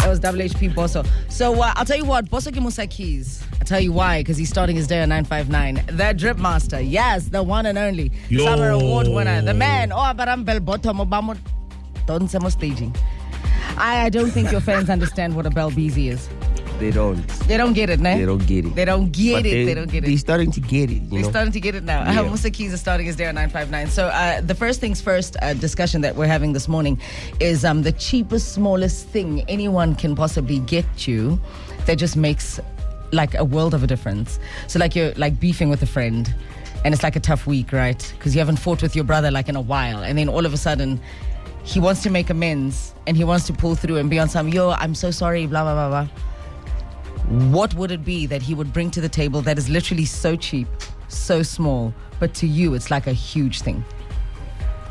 That was WHP Bosso. So I'll tell you what, Bosso ke Musa Keys. I'll tell you why, because he's starting his day on 959. The Drip Master, yes, the one and only Summer Award winner, the man. Oh, but I'm bell bottom, Obama. Don't say more staging. I don't think your fans understand what a bell busy is. They don't. They don't get it, no? They don't get it. They don't get it. They don't get it. They're starting to get it. They're starting to get it now. Yeah. Musa Keys is starting his day on 959. So the first things first discussion that we're having this morning is the cheapest, smallest thing anyone can possibly get you that just makes like a world of a difference. So like you're like beefing with a friend and it's like a tough week, right? Because you haven't fought with your brother like in a while. And then all of a sudden he wants to make amends and he wants to pull through and be on some, yo, I'm so sorry, blah, blah, blah, blah. What would it be that he would bring to the table that is literally so cheap, so small, but to you it's like a huge thing?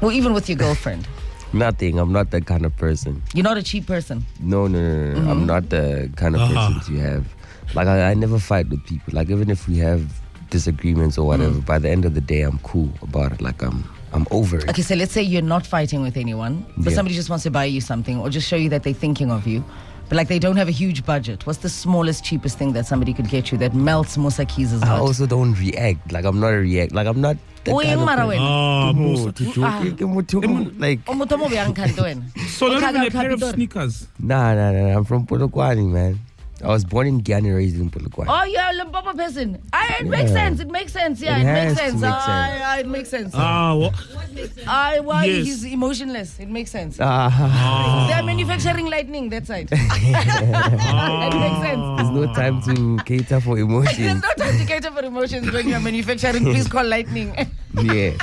Or even with your girlfriend. Nothing. I'm not that kind of person. You're not a cheap person? No. Mm-hmm. I'm not the kind of person to have. Like, I never fight with people. Like, even if we have disagreements or whatever, by the end of the day, I'm cool about it. Like, I'm over it. Okay, so let's say you're not fighting with anyone, but somebody just wants to buy you something or just show you that they're thinking of you. But like they don't have a huge budget. What's the smallest, cheapest thing that somebody could get you that melts Musa Keys' heart? I also don't react. Like I'm not a react. Like I'm not that kind of person. Like so not even a pair of sneakers. Nah. I'm from Polokwane, man. I was born in Guyana, raised in Polokwane. Oh, you're a Limpopo person. It makes sense. It makes sense. Yeah, it makes sense. It makes sense. What makes sense? Why he's emotionless. It makes sense. They're manufacturing lightning that side. It makes sense. There's no time to cater for emotions. There's no time to cater for emotions when you're manufacturing. Please call lightning. Yeah.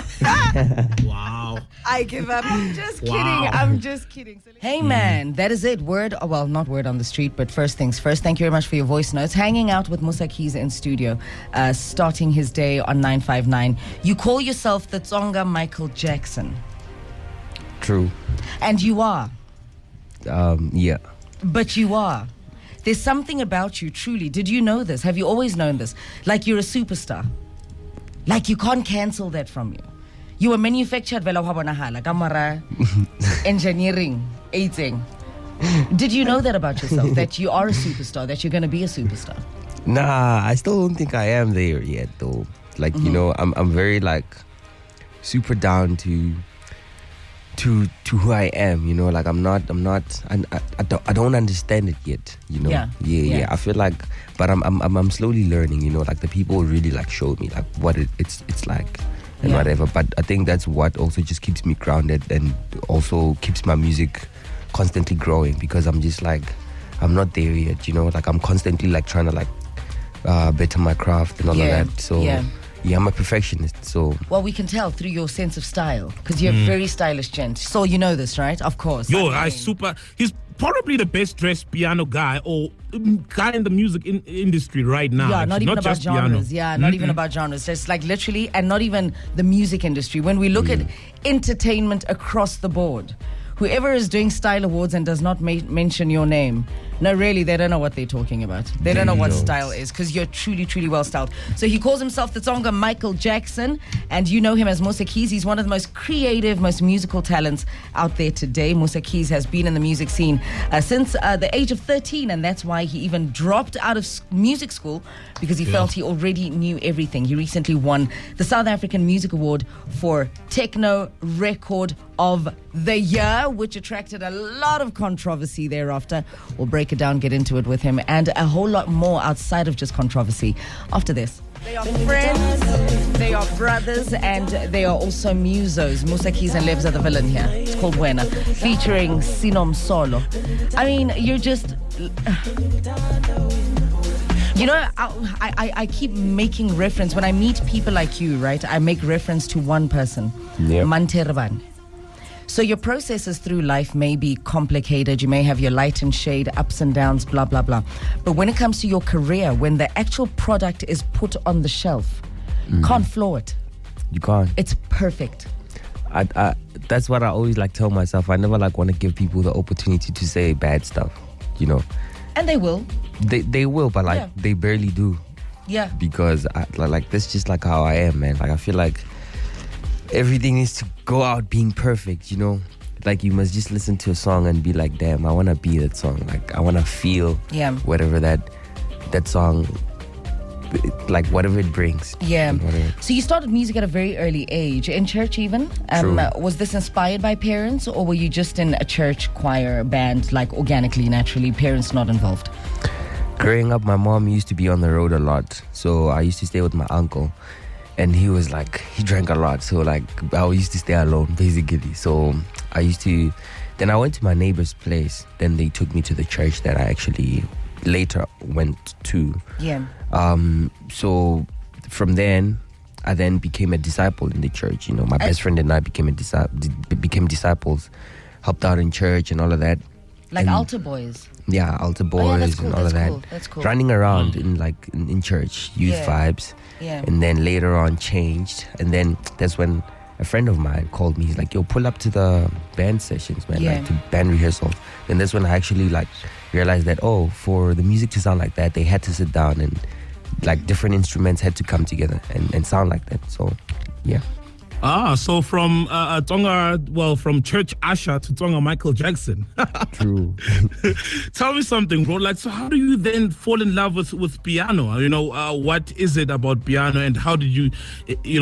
Wow. I give up. I'm just kidding. I'm just kidding. Hey, man, that is it. Well, not word on the street, but first things first. Thank you very much for your voice notes. Hanging out with Musa Keys in studio, starting his day on 959. You call yourself the Tsonga Michael Jackson. True. And you are. Yeah. But you are. There's something about you, truly. Did you know this? Have you always known this? Like you're a superstar. Like you can't cancel that from you. You were manufactured vela like camera, engineering, eating. Did you know that about yourself? That you are a superstar, that you're going to be a superstar? Nah, I still don't think I am there yet though. Like, you know, I'm very like super down to who I am, you know, like I don't understand it yet, you know. Yeah. I feel like, but I'm slowly learning, you know, like the people really like show me like what it's like and whatever. But I think that's what also just keeps me grounded and also keeps my music constantly growing, because I'm just like, I'm not there yet, you know, like I'm constantly like trying to like better my craft and all of that. So yeah, I'm a perfectionist, so... Well, we can tell through your sense of style, because you're a very stylish gent. So you know this, right? Of course. He's probably the best dressed piano guy or guy in the music industry right now. Yeah, not even about genres. Piano. Yeah, not even about genres. Just like literally, and not even the music industry. When we look at entertainment across the board, whoever is doing style awards and does not mention your name, no, really, they don't know what they're talking about. They don't know what style is, because you're truly, truly well styled. So he calls himself the Tsonga Michael Jackson, and you know him as Musa Keys. He's one of the most creative, most musical talents out there today. Musa Keys has been in the music scene since the age of 13, and that's why he even dropped out of music school, because he felt he already knew everything. He recently won the South African Music Award for Techno Record of the Year, which attracted a lot of controversy thereafter. We'll break it down, get into it with him, and a whole lot more outside of just controversy after this. They are friends, they are brothers, and they are also musos. Musa Keys and Lebs are the villain here. It's called Wena, featuring Sinom Solo. I mean, you're just... You know, I keep making reference. When I meet people like you, right, I make reference to one person, Manterban. So your processes through life may be complicated. You may have your light and shade, ups and downs, blah, blah, blah. But when it comes to your career, when the actual product is put on the shelf, can't flaw it. You can't. It's perfect. That's what I always like tell myself. I never like want to give people the opportunity to say bad stuff, you know. And they will. They will, but like they barely do. Yeah. Because like that's just like how I am, man. Like I feel like everything needs to go out being perfect, you know. like you must just listen to a song and be like, damn, I want to be that song. Like I want to feel whatever that song, like whatever it brings. Yeah. So you started music at a very early age, in church even. Was this inspired by parents, or were you just in a church choir band, like organically, naturally, parents not involved? Growing up, my mom used to be on the road a lot, so I used to stay with my uncle, and he drank a lot, so like I used to stay alone basically. So then I went to my neighbor's place, then they took me to the church that I actually later went to. So from then I then became a disciple in the church. You know, my best friend and I became disciples, helped out in church and all of that. Like altar boys. Yeah, altar boys and all of that. That's cool. Running around in church, youth vibes. Yeah. And then later on changed, and then that's when a friend of mine called me. He's like, "Yo, pull up to the band sessions, man, like to band rehearsals." And that's when I actually like realized that for the music to sound like that, they had to sit down and like different instruments had to come together and sound like that. So, yeah. So from Tonga, from church usher to Tonga Michael Jackson. True. Tell me something, bro. Like, so how do you then fall in love with piano? You know, what is it about piano, and how did you,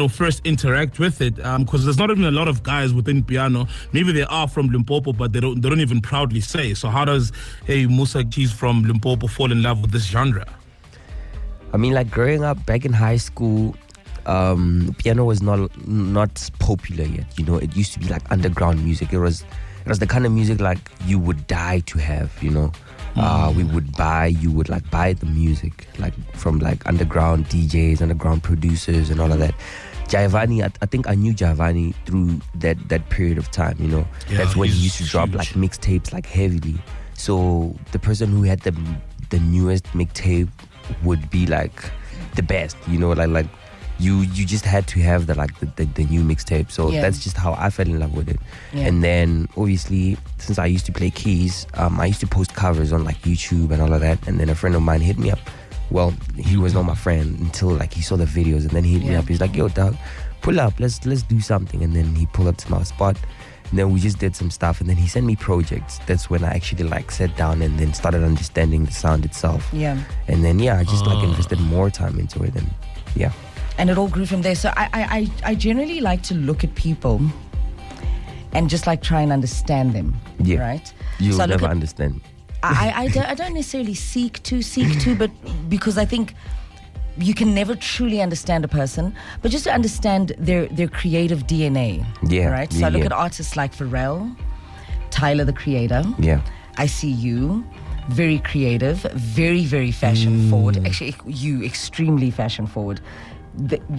first interact with it? Because there's not even a lot of guys within piano. Maybe they are from Limpopo, but they don't even proudly say. So how does Musa Keys from Limpopo fall in love with this genre? I mean, like growing up back in high school, piano was not popular yet. You know, it used to be like underground music. It was the kind of music like you would die to have. You know, you would buy the music like from like underground DJs, underground producers, and all of that. Giovanni, I think I knew Giovanni through that period of time. You know, that's when he used to drop like mixtapes like heavily. So the person who had the newest mixtape would be like the best. You know, like. You just had to have the new mixtape. So that's just how I fell in love with it. Yeah. And then obviously, since I used to play keys, I used to post covers on like YouTube and all of that. And then a friend of mine hit me up. Well, he was not my friend until like he saw the videos, and then he hit me up. He's like, "Yo, dog, pull up. Let's do something." And then he pulled up to my spot. And then we just did some stuff, and then he sent me projects. That's when I actually like sat down and then started understanding the sound itself. Yeah. And then I just like invested more time into it, and yeah. And it all grew from there. So I generally like to look at people and just like try and understand them. Yeah. Right? You'll never understand. I don't necessarily seek to, but because I think you can never truly understand a person, but just to understand their creative DNA. Yeah. Right? So I look at artists like Pharrell, Tyler the Creator. Yeah. I see you. Very creative, very, very fashion forward. Actually, you extremely fashion forward.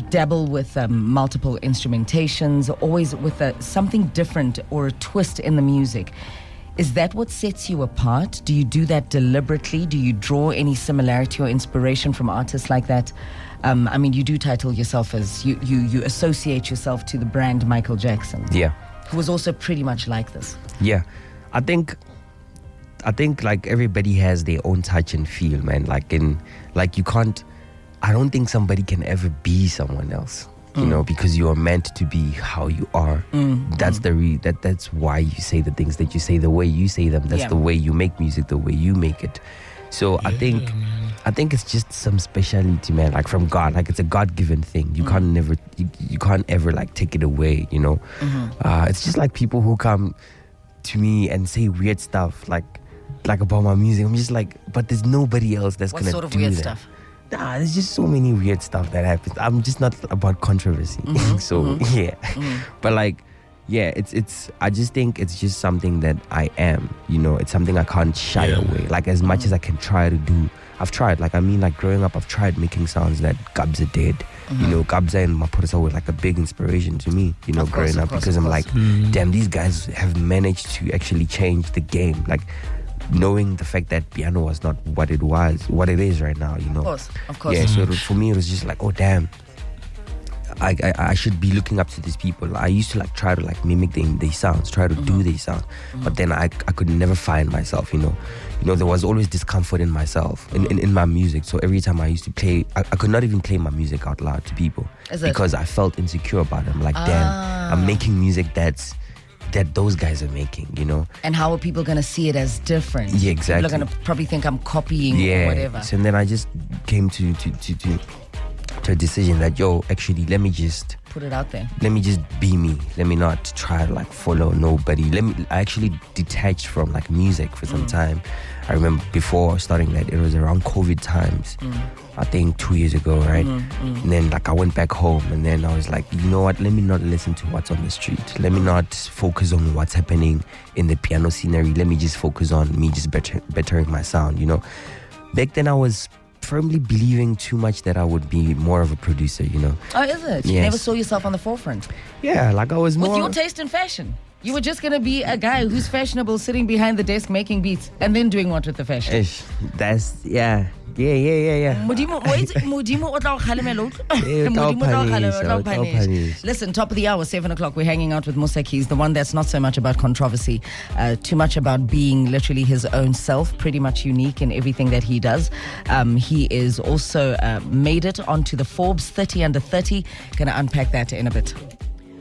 Dabble with multiple instrumentations, always with something different or a twist in the music. Is that what sets you apart? Do you do that deliberately? Do you draw any similarity or inspiration from artists like that? I mean, you do title yourself as you associate yourself to the brand Michael Jackson. Yeah. Who was also pretty much like this. Yeah. I think like everybody has their own touch and feel, man. You can't. I don't think somebody can ever be someone else, you know, because you are meant to be how you are. That's that's why you say the things that you say, the way you say them. That's the way you make music, the way you make it. So I think it's just some speciality, man, like from God. Like it's a God-given thing. You can't ever like take it away, you know. It's just like people who come to me and say weird stuff like about my music. I'm just like, but there's nobody else that's gonna do that. What sort of weird stuff? Nah, there's just so many weird stuff that happens. I'm just not about controversy. But like, it's I just think it's just something that I am, you know. It's something I can't shy away. Like as much as I can try to do, I've tried. Like growing up, I've tried making sounds that Kabza did. You know, Kabza and Maphorisa were like a big inspiration to me, you know, growing up, because I'm like, damn, these guys have managed to actually change the game. Like, knowing the fact that piano was not what it is right now, you know. Of course. Yeah, so for me it was just like, oh damn, I should be looking up to these people. I used to like try to like mimic their sounds, try to do their sound, but then I could never find myself, you know. There was always discomfort in myself, in my music. So every time I used to play, I could not even play my music out loud to people because I felt insecure about them. Like, damn, I'm making music that's that those guys are making, you know. And how are people going to see it as different? Yeah, exactly. People are going to probably think I'm copying or whatever. So, and then I just came to a decision that, actually, let me just put it out there. Let me just be me. Let me not try to like follow nobody. I actually detached from like music for some time. I remember before starting that, it was around COVID times. I think 2 years ago, right? And then like I went back home, and then I was like, you know what? Let me not listen to what's on the street. Let me not focus on what's happening in the piano scenery. Let me just focus on me just bettering my sound, you know. Back then I was firmly believing too much that I would be more of a producer, you know. Oh, is it? You never saw yourself on the forefront? Yeah, like I was more... With your taste in fashion? You were just going to be a guy who's fashionable, sitting behind the desk making beats, and then doing what with the fashion? That's, yeah. Listen, top of the hour, 7 o'clock, we're hanging out with Musa Keys, the one that's not so much about controversy, too much about being literally his own self, pretty much unique in everything that he does. He is also made it onto the Forbes 30 under 30. Gonna unpack that in a bit.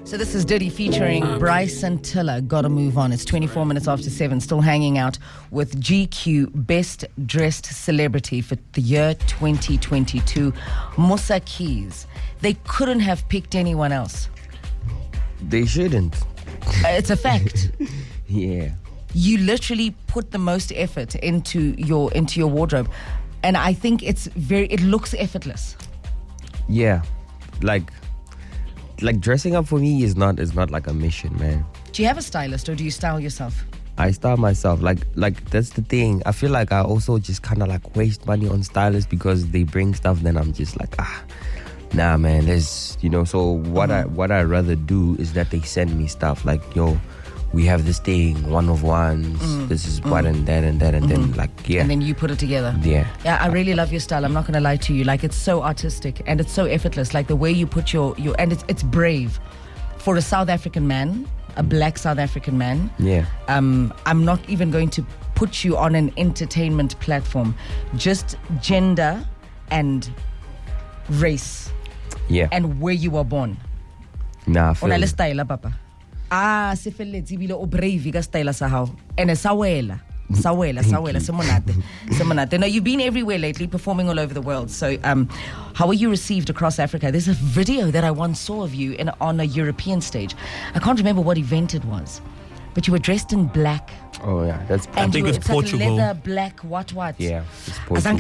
So this is Diddy featuring Bryson Tiller. Gotta move on. It's 24 minutes after 7. Still hanging out with GQ Best Dressed Celebrity for the year 2022. Musa Keys. They couldn't have picked anyone else. They shouldn't. It's a fact. Yeah. You literally put the most effort into your wardrobe, and I think it looks effortless. Yeah, like dressing up for me is not like a mission, man. Do you have a stylist, or do you style yourself? I style myself. Like that's the thing. I feel like I also just kind of like waste money on stylists because they bring stuff. Then I'm just like, nah, man. There's, you know. So what I rather do is that they send me stuff like, we have this thing, one of ones. This is what and that and that, and then like, yeah. And then you put it together. Yeah. Yeah, I really love your style. I'm not going to lie to you. Like, it's so artistic and it's so effortless. Like the way you put your and it's brave for a South African man, a black South African man. Yeah. I'm not even going to put you on an entertainment platform. Just gender and race. Yeah. And where you were born. Nah, I feel Ona le style, papa. Se felletse bile o brave ka style sa hao ene sa wela se monate. Now you've been everywhere lately, performing all over the world. So how were you received across Africa? There's a video that I once saw of you on a European stage. I can't remember what event it was, but you were dressed in black. Oh yeah, that's. I think it's Portugal. Like leather, black, what? Yeah, it's Portugal.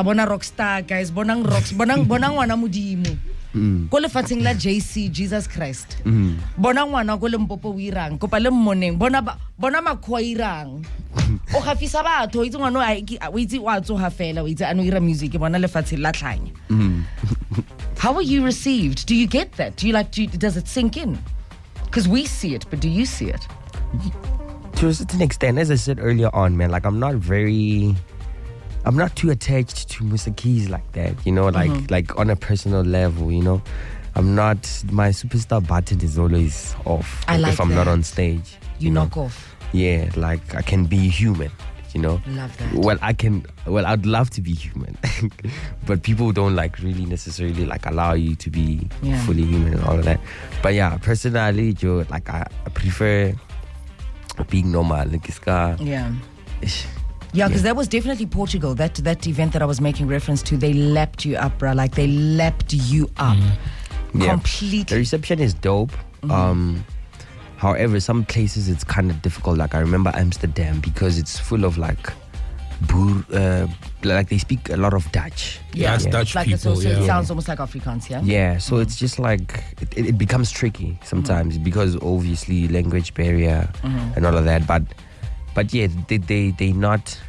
Bona rockstar guys, bonang rocks, bonang wana modimo. Ko lefatsheng la JC Jesus Christ. Bona ngwana go Limpopo o irang, kopa le mmoneng, bona makgwa irang. O gafisa batho, o itse ngwana o itse wa tsoga fela, o itse ano ira music, bona lefatsheng la tlhanya. How are you received? Do you get that? Does it sink in? Because we see it, but do you see it? To a certain extent, as I said earlier on, man, like I'm not too attached to Musa Keys like that, you know, like on a personal level, you know. My superstar button is always off if I'm not on stage. You knock off. Yeah, like I can be human, you know. Love that. I'd love to be human. But people don't like really necessarily like allow you to be fully human and all of that. But yeah, personally, Joe, like I prefer being normal. Like yeah. Yeah, because that was definitely Portugal. That event that I was making reference to, they lapped you up, bruh. Like they lapped you up completely. The reception is dope. However, some places it's kind of difficult. Like I remember Amsterdam because it's full of like they speak a lot of Dutch. Yeah, it's Dutch like people. It sounds almost like Afrikaans, yeah? Yeah, so it's just like, it becomes tricky sometimes because obviously language barrier and all of that. But yeah, they not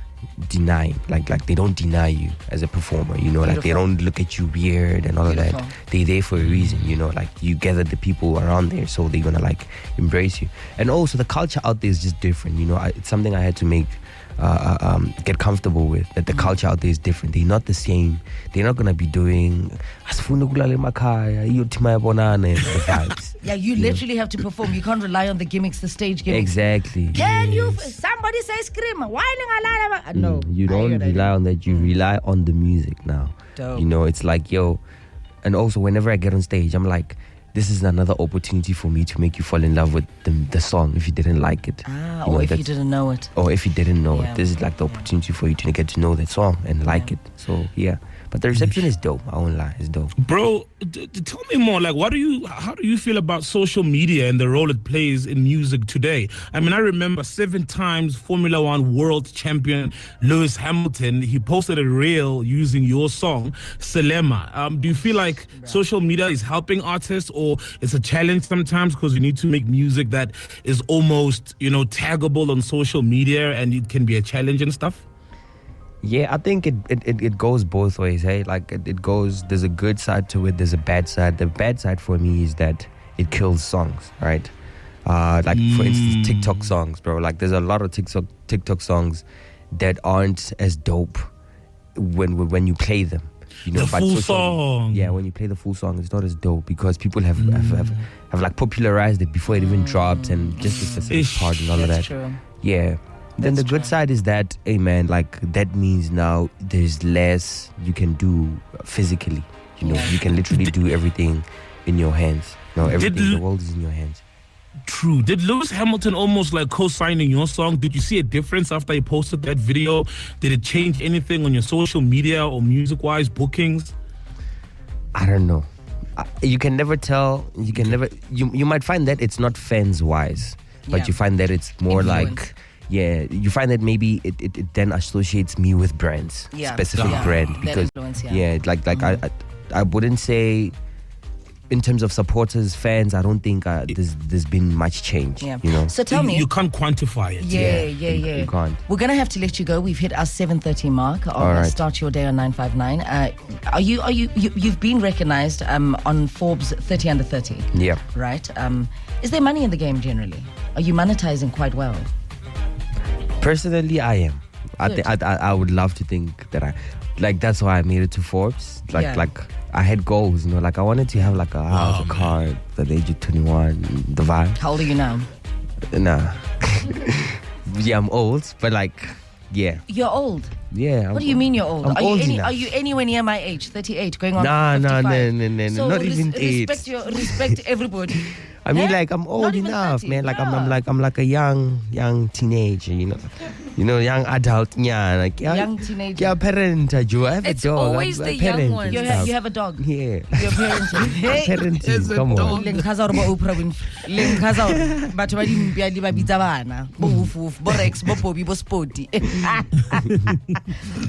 deny, like they don't deny you as a performer, you know. Beautiful. Like they don't look at you weird and all of that. They're there for a reason, you know. Like you gather the people around there, so they're gonna like embrace you. And also the culture out there is just different, you know. It's something I had to make get comfortable with, that the culture out there is different. They're not the same. They're not gonna be doing the vibes. Yeah, you literally have to perform. You can't rely on the gimmicks, the stage gimmicks. Exactly. Can you somebody say scream? Why no? You don't rely on that. You rely on the music now. Dope. You know, it's like, and also whenever I get on stage, I'm like, this is another opportunity for me to make you fall in love with the song if you didn't like it. Or if you didn't know it. Or if you didn't know Yeah. it. This is like the opportunity for you to get to know that song and like it. So, yeah. But the reception is dope. I won't lie. It's dope. Bro, tell me more. Like, how do you feel about social media and the role it plays in music today? I mean, I remember 7 times Formula One world champion Lewis Hamilton. He posted a reel using your song, Selema. Do you feel like social media is helping artists, or it's a challenge sometimes because you need to make music that is almost, taggable on social media, and it can be a challenge and stuff? Yeah, I think it goes both ways, hey? Like, it goes, there's a good side to it, there's a bad side. The bad side for me is that it kills songs, right? Like, for instance, TikTok songs, bro. Like, there's a lot of TikTok songs that aren't as dope when you play them. The full song. Yeah, when you play the full song, it's not as dope because people have like popularized it before it even drops, and just a specific part and all of that. That's true. Yeah. Then the good side is that, hey man, like, that means now there's less you can do physically. You can literally do everything in your hands. Everything in the world is in your hands. True. Did Lewis Hamilton almost like co-signing your song? Did you see a difference after he posted that video? Did it change anything on your social media or music-wise bookings? I don't know. You can never tell. You can never. You might find that it's not fans-wise, but you find that it's more like. Yeah, you find that maybe it then associates me with brands, specific brand, because I wouldn't say in terms of supporters, fans, I don't think there's been much change. Yeah. So tell me, you can't quantify it. Yeah. You can't. We're gonna have to let you go. We've hit our 7:30 mark of Start Your Day on 959. You've been recognized on Forbes 30 under 30. Yeah. Right. Is there money in the game generally? Are you monetizing quite well? Personally, I am. I would love to think that that's why I made it to Forbes. Like I had goals, like I wanted to have like a house, a car at the age of 21, the vibe. How old are you now? Nah. Yeah, I'm old, but yeah. You're old? Yeah. What do you mean you're old? I'm old enough. Are you anywhere near my age? 38, going on 55? No, so not even 8. Respect everybody. I mean, I'm old enough, man. I'm like a young teenager, young adult, young teenager. Yeah, parent, Joe. I have It's a dog. always the young ones. You have a dog. Yeah. You're parenting. Hey. Parenting, come on. Lenkaza hore bo Oprah Winfrey. Lenkaza hore batho ba dimpia di ba bitsa bana. Bo Woof, bo Rex, bo Bobby, bo Sporty.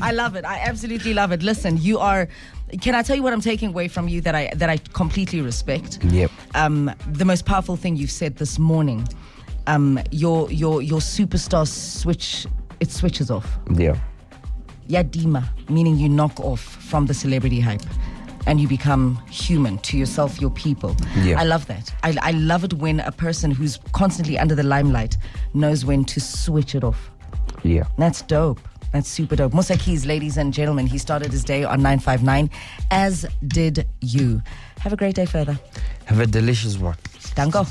I love it. I absolutely love it. Listen, you are. Can I tell you what I'm taking away from you that I completely respect? Yep. The most powerful thing you've said this morning. Your superstar switches off. Yeah. Yadima, meaning you knock off from the celebrity hype and you become human to yourself, your people. Yeah. I love that. I love it when a person who's constantly under the limelight knows when to switch it off. Yeah. That's dope. That's super dope. Musa Keys, ladies and gentlemen, he started his day on 959, as did you. Have a great day further. Have a delicious one. Danko.